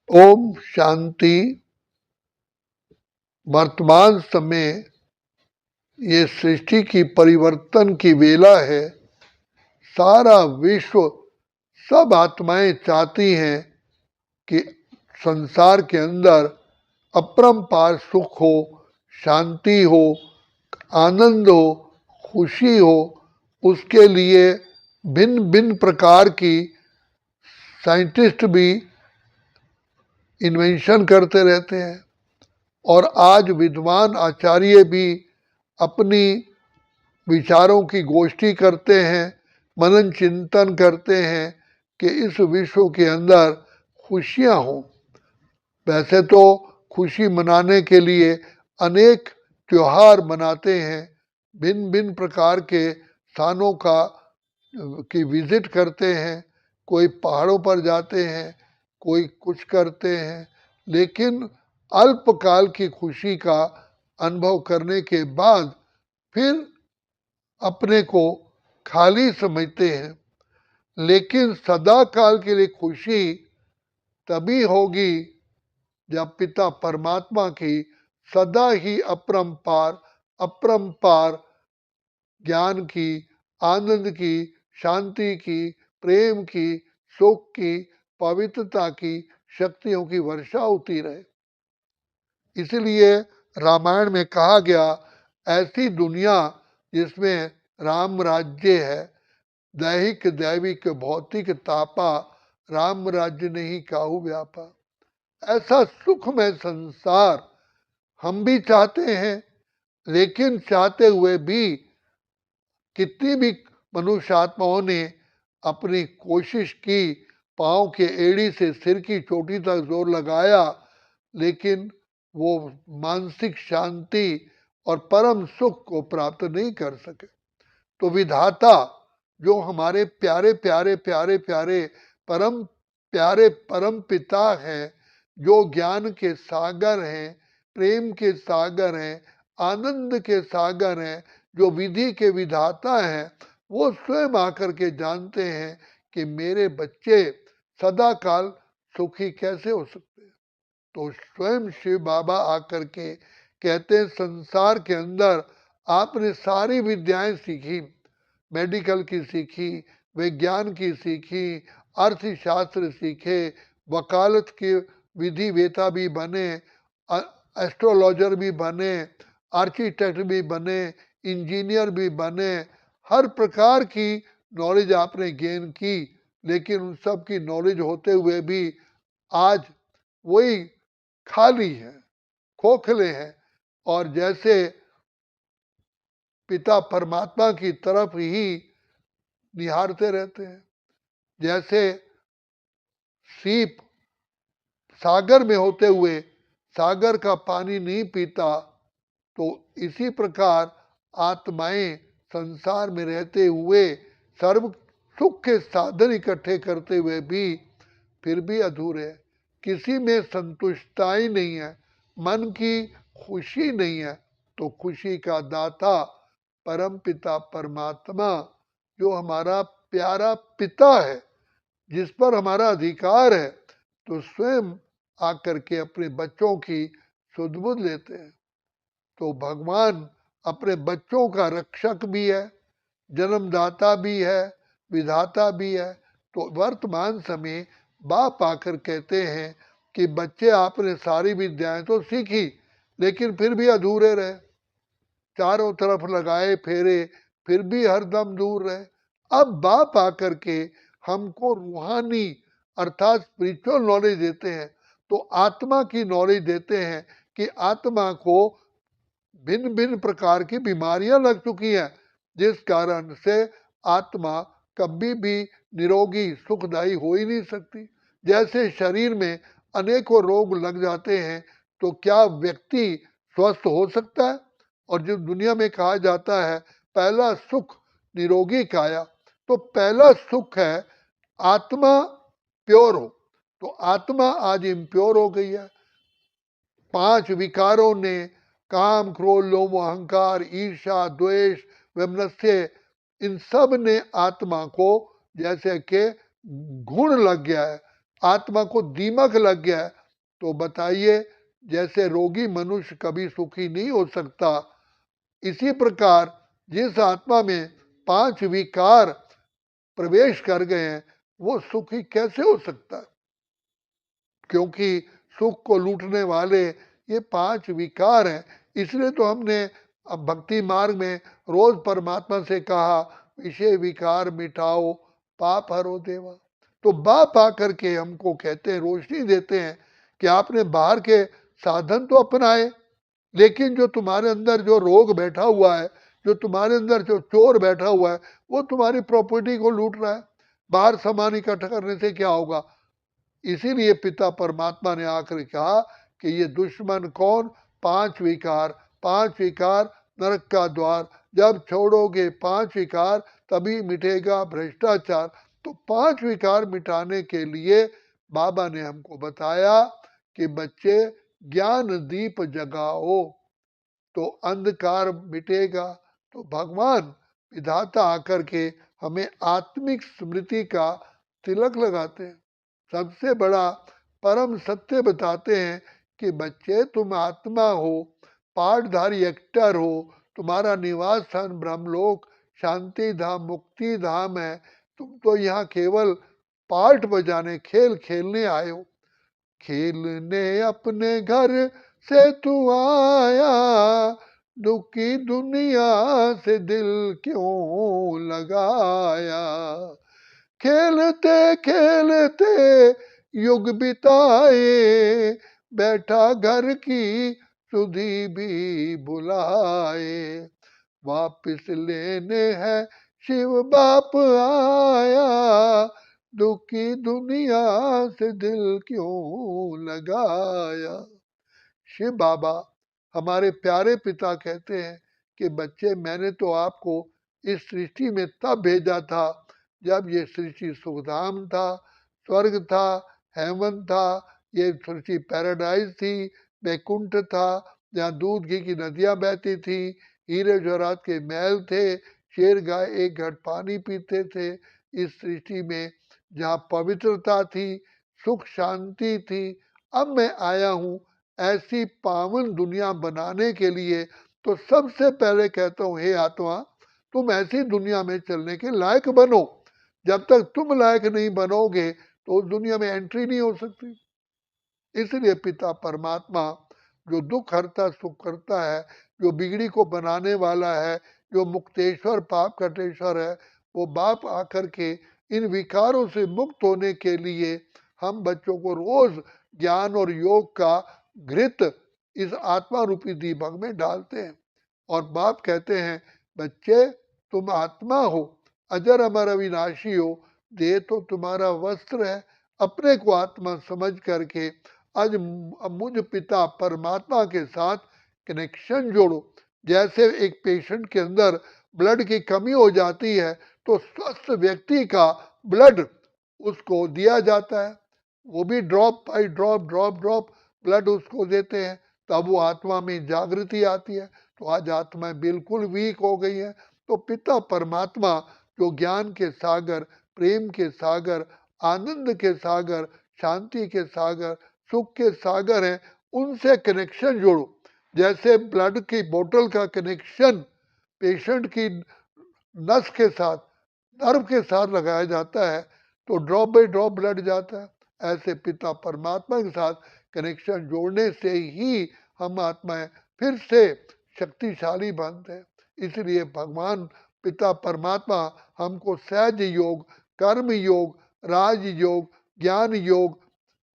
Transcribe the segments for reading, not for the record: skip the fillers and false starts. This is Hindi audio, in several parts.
ओम शांति। वर्तमान समय ये सृष्टि की परिवर्तन की वेला है। सारा विश्व, सब आत्माएं चाहती हैं कि संसार के अंदर अपरंपार सुख हो, शांति हो, आनंद हो, खुशी हो। उसके लिए भिन्न भिन्न प्रकार की साइंटिस्ट भी इन्वेंशन करते रहते हैं और आज विद्वान आचार्य भी अपनी विचारों की गोष्ठी करते हैं, मनन चिंतन करते हैं कि इस विश्व के अंदर खुशियां हों। वैसे तो खुशी मनाने के लिए अनेक त्योहार मनाते हैं, भिन्न भिन्न प्रकार के स्थानों की विजिट करते हैं, कोई पहाड़ों पर जाते हैं, कोई कुछ करते हैं, लेकिन अल्पकाल की खुशी का अनुभव करने के बाद फिर अपने को खाली समझते हैं। लेकिन सदा काल के लिए खुशी तभी होगी जब पिता परमात्मा की सदा ही अपरंपार ज्ञान की, आनंद की, शांति की, प्रेम की, सुख की, पवित्रता की शक्तियों की वर्षा होती रहे। इसलिए रामायण में कहा गया, ऐसी दुनिया जिसमें राम राज्य है, दैहिक दैविक भौतिक तापा, राम राज्य नहीं काहू व्यापा। ऐसा सुखमय संसार हम भी चाहते हैं, लेकिन चाहते हुए भी कितनी भी मनुष्य आत्माओं ने अपनी कोशिश की, पांव के एड़ी से सिर की चोटी तक जोर लगाया, लेकिन वो मानसिक शांति और परम सुख को प्राप्त नहीं कर सके। तो विधाता जो हमारे प्यारे प्यारे प्यारे प्यारे परम पिता हैं, जो ज्ञान के सागर हैं, प्रेम के सागर हैं, आनंद के सागर हैं, जो विधि के विधाता हैं, वो स्वयं आकर के जानते हैं कि मेरे बच्चे सदा काल सुखी कैसे हो सकते हैं। तो स्वयं शिव बाबा आकर के कहते हैं, संसार के अंदर आपने सारी विद्याएं सीखी, मेडिकल की सीखी, विज्ञान की सीखी, अर्थशास्त्र सीखे, वकालत की विधि वेता भी बने, एस्ट्रोलॉजर भी बने, आर्किटेक्ट भी बने, इंजीनियर भी बने, हर प्रकार की नॉलेज आपने गेन की, लेकिन उन सब की नॉलेज होते हुए भी आज वही खाली है, खोखले हैं और जैसे पिता परमात्मा की तरफ ही निहारते रहते हैं। जैसे सीप सागर में होते हुए सागर का पानी नहीं पीता, तो इसी प्रकार आत्माएं संसार में रहते हुए सर्व सुख के साधन इकट्ठे करते हुए भी फिर भी अधूरे हैं। किसी में संतुष्टता ही नहीं है, मन की खुशी नहीं है। तो खुशी का दाता परम पिता परमात्मा, जो हमारा प्यारा पिता है, जिस पर हमारा अधिकार है, तो स्वयं आकर के अपने बच्चों की सुध-बुध लेते हैं। तो भगवान अपने बच्चों का रक्षक भी है, जन्मदाता भी है, विधाता भी है। तो वर्तमान समय बाप आकर कहते हैं कि बच्चे आपने सारी विद्याएं तो सीखी, लेकिन फिर भी अधूरे रहे, चारों तरफ लगाए फेरे, फिर भी हरदम दूर रहे। अब बाप आकर के हमको रूहानी अर्थात स्पिरिचुअल नॉलेज देते हैं, तो आत्मा की नॉलेज देते हैं कि आत्मा को भिन्न भिन्न प्रकार की बीमारियां लग चुकी हैं, जिस कारण से आत्मा कभी भी निरोगी सुखदायी हो ही नहीं सकती। जैसे शरीर में अनेकों रोग लग जाते हैं, तो क्या व्यक्ति स्वस्थ हो सकता है? और जो दुनिया में कहा जाता है पहला सुख निरोगी काया, तो पहला सुख है आत्मा प्योर हो। तो आत्मा आज इम्प्योर हो गई है। 5 विकारों ने, काम क्रोध लोभ अहंकार ईर्षा द्वेष वैमनस्य, इन सब ने आत्मा को जैसे कि घुण लग गया है। आत्मा को दीमक लग गया है, तो बताइए, जैसे रोगी मनुष्य कभी सुखी नहीं हो सकता, इसी प्रकार जिस आत्मा में 5 विकार प्रवेश कर गए हैं वो सुखी कैसे हो सकता है? क्योंकि सुख को लूटने वाले ये 5 विकार हैं। इसलिए तो हमने अब भक्ति मार्ग में रोज परमात्मा से कहा, विषय विकार मिटाओ, पाप हरो देवा। तो बाप आकर के हमको कहते हैं, रोशनी देते हैं कि आपने बाहर के साधन तो अपनाए, लेकिन जो तुम्हारे अंदर जो रोग बैठा हुआ है, जो तुम्हारे अंदर जो चोर बैठा हुआ है, वो तुम्हारी प्रॉपर्टी को लूट रहा है। बाहर सामान इकट्ठा करने से क्या होगा? इसीलिए पिता परमात्मा ने आकर कहा कि ये दुश्मन कौन? 5 विकार। 5 विकार नरक का द्वार। जब छोड़ोगे 5 विकार तभी मिटेगा भ्रष्टाचार। तो 5 विकार मिटाने के लिए बाबा ने हमको बताया कि बच्चे ज्ञान दीप जगाओ तो अंधकार मिटेगा। तो भगवान विधाता आकर के हमें आत्मिक स्मृति का तिलक लगाते हैं, सबसे बड़ा परम सत्य बताते हैं कि बच्चे तुम आत्मा हो, पाठधारी एक्टर हो, तुम्हारा निवास स्थान ब्रह्मलोक शांति धाम मुक्ति धाम है। तुम तो यहाँ केवल पाठ बजाने खेल खेलने आए हो। खेलने अपने घर से तू आया, दुखी दुनिया से दिल क्यों लगाया। खेलते खेलते युग बिताए, बैठा घर की सुधी भी बुलाए। वापिस लेने है शिव बाप आया, दुखी दुनिया से दिल क्यों लगाया। शिव बाबा हमारे प्यारे पिता कहते हैं कि बच्चे, मैंने तो आपको इस सृष्टि में तब भेजा था जब ये सृष्टि सुखधाम था, स्वर्ग था, हेवन था, ये सृष्टि पैराडाइज थी, वैकुंठ था, जहाँ दूध घी की नदियां बहती थी, हीरे जवाहरात के महल थे, शेर गाय एक घट पानी पीते थे। इस सृष्टि में जहाँ पवित्रता थी, सुख शांति थी। अब मैं आया हूँ ऐसी पावन दुनिया बनाने के लिए। तो सबसे पहले कहता हूँ, हे आत्मा, तुम ऐसी दुनिया में चलने के लायक बनो। जब तक तुम लायक नहीं बनोगे तो उस दुनिया में एंट्री नहीं हो सकती। इसलिए पिता परमात्मा जो दुख हरता सुख करता है, जो बिगड़ी को बनाने वाला है, जो मुक्तेश्वर पाप कटेश्वर है, वो बाप आकर के इन विकारों से मुक्त होने के लिए हम बच्चों को रोज ज्ञान और योग का घृत इस आत्मा रूपी दीपक में डालते हैं। और बाप कहते हैं, बच्चे तुम आत्मा हो, अजर अमर अविनाशी हो, देह तो तुम्हारा वस्त्र है। अपने को आत्मा समझ करके आज मुझ पिता परमात्मा के साथ कनेक्शन जोड़ो। जैसे एक पेशेंट के अंदर ब्लड की कमी हो जाती है तो स्वस्थ व्यक्ति का ब्लड उसको दिया जाता है, वो भी drop by drop drop drop blood उसको देते हैं, तब वो आत्मा में जागृति आती है। तो आज आत्मा बिल्कुल वीक हो गई है। तो पिता परमात्मा जो ज्ञान के सागर, प्रेम के सागर, आनंद के सागर, शांति के सागर, सुख के सागर हैं, उनसे कनेक्शन जोड़ो। जैसे ब्लड की बोतल का कनेक्शन पेशेंट की नस के साथ, नर्व के साथ लगाया जाता है तो ड्रॉप बाई ड्रॉप ब्लड जाता है। ऐसे पिता परमात्मा के साथ कनेक्शन जोड़ने से ही हम आत्माएं फिर से शक्तिशाली बनते हैं। इसलिए भगवान पिता परमात्मा हमको सहज योग, कर्म योग, राज योग, ज्ञान योग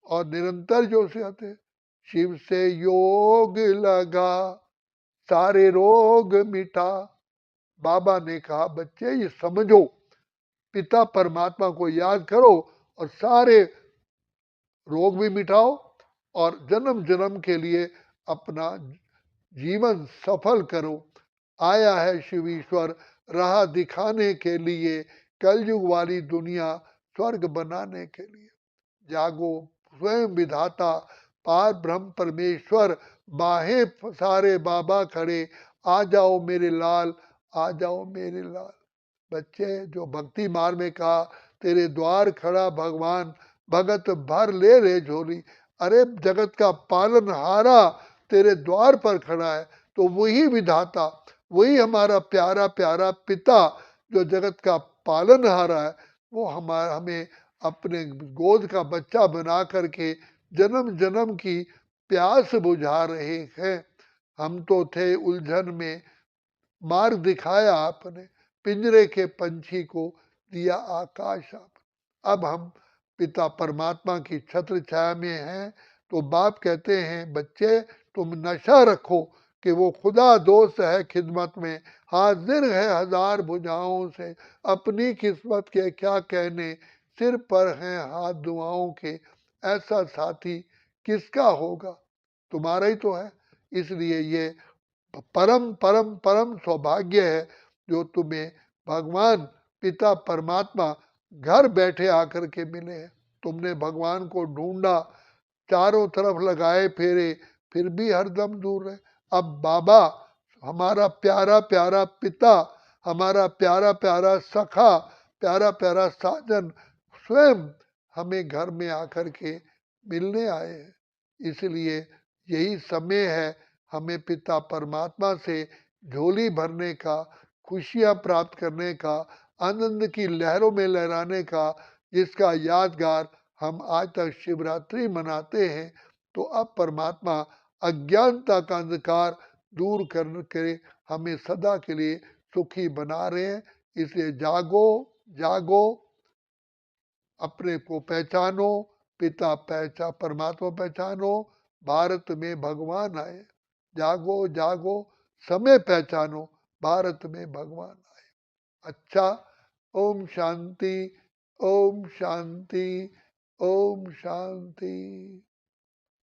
और निरंतर जो से आते हैं। शिव से योग लगा सारे रोग मिटा। बाबा ने कहा, बच्चे ये समझो, पिता परमात्मा को याद करो और सारे रोग भी मिटाओ और जन्म जन्म के लिए अपना जीवन सफल करो। आया है शिव ईश्वर राह दिखाने के लिए, कलयुग वाली दुनिया स्वर्ग बनाने के लिए। जागो स्वयं विधाता, पार ब्रह्म परमेश्वर, बाहें सारे बाबा खड़े, आ जाओ मेरे लाल, आ जाओ मेरे लाल। बच्चे, जो भक्ति मार्ग में कहा, तेरे द्वार खड़ा भगवान, भगत भर ले रे झोली। अरे जगत का पालनहारा तेरे द्वार पर खड़ा है, तो वही विधाता, वही हमारा प्यारा प्यारा पिता जो जगत का पालनहारा है, वो हमारा हमें अपने गोद का बच्चा बना करके जन्म जन्म की प्यास बुझा रहे हैं। हम तो थे उलझन में, मार्ग दिखाया आपने, पिंजरे के पंछी को दिया आकाश आप। अब हम पिता परमात्मा की छत्र छाया में हैं, तो बाप कहते हैं बच्चे तुम नशा रखो कि वो खुदा दोस्त है खिदमत में, हाजिर है हजार भुजाओं से, अपनी किस्मत के क्या कहने, सिर पर हैं हाथ दुआओं के, ऐसा साथी किसका होगा, तुम्हारा ही तो है। इसलिए ये परम परम परम सौभाग्य है जो तुम्हें भगवान पिता परमात्मा घर बैठे आकर के मिले हैं। तुमने भगवान को ढूंढा, चारों तरफ लगाए फेरे, फिर भी हरदम दूर रहे। अब बाबा हमारा प्यारा प्यारा पिता, हमारा प्यारा प्यारा सखा, प्यारा प्यारा साजन स्वयं हमें घर में आकर के मिलने आए हैं। इसलिए यही समय है हमें पिता परमात्मा से झोली भरने का, खुशियाँ प्राप्त करने का, आनंद की लहरों में लहराने का, जिसका यादगार हम आज तक शिवरात्रि मनाते हैं। तो अब परमात्मा अज्ञानता का अंधकार दूर कर के हमें सदा के लिए सुखी बना रहे हैं। इसलिए जागो जागो, अपने को पहचानो, पिता पहचान परमात्मा पहचानो, भारत में भगवान आए। जागो जागो, समय पहचानो, भारत में भगवान आए। अच्छा, ओम शांति, ओम शांति, ओम शांति।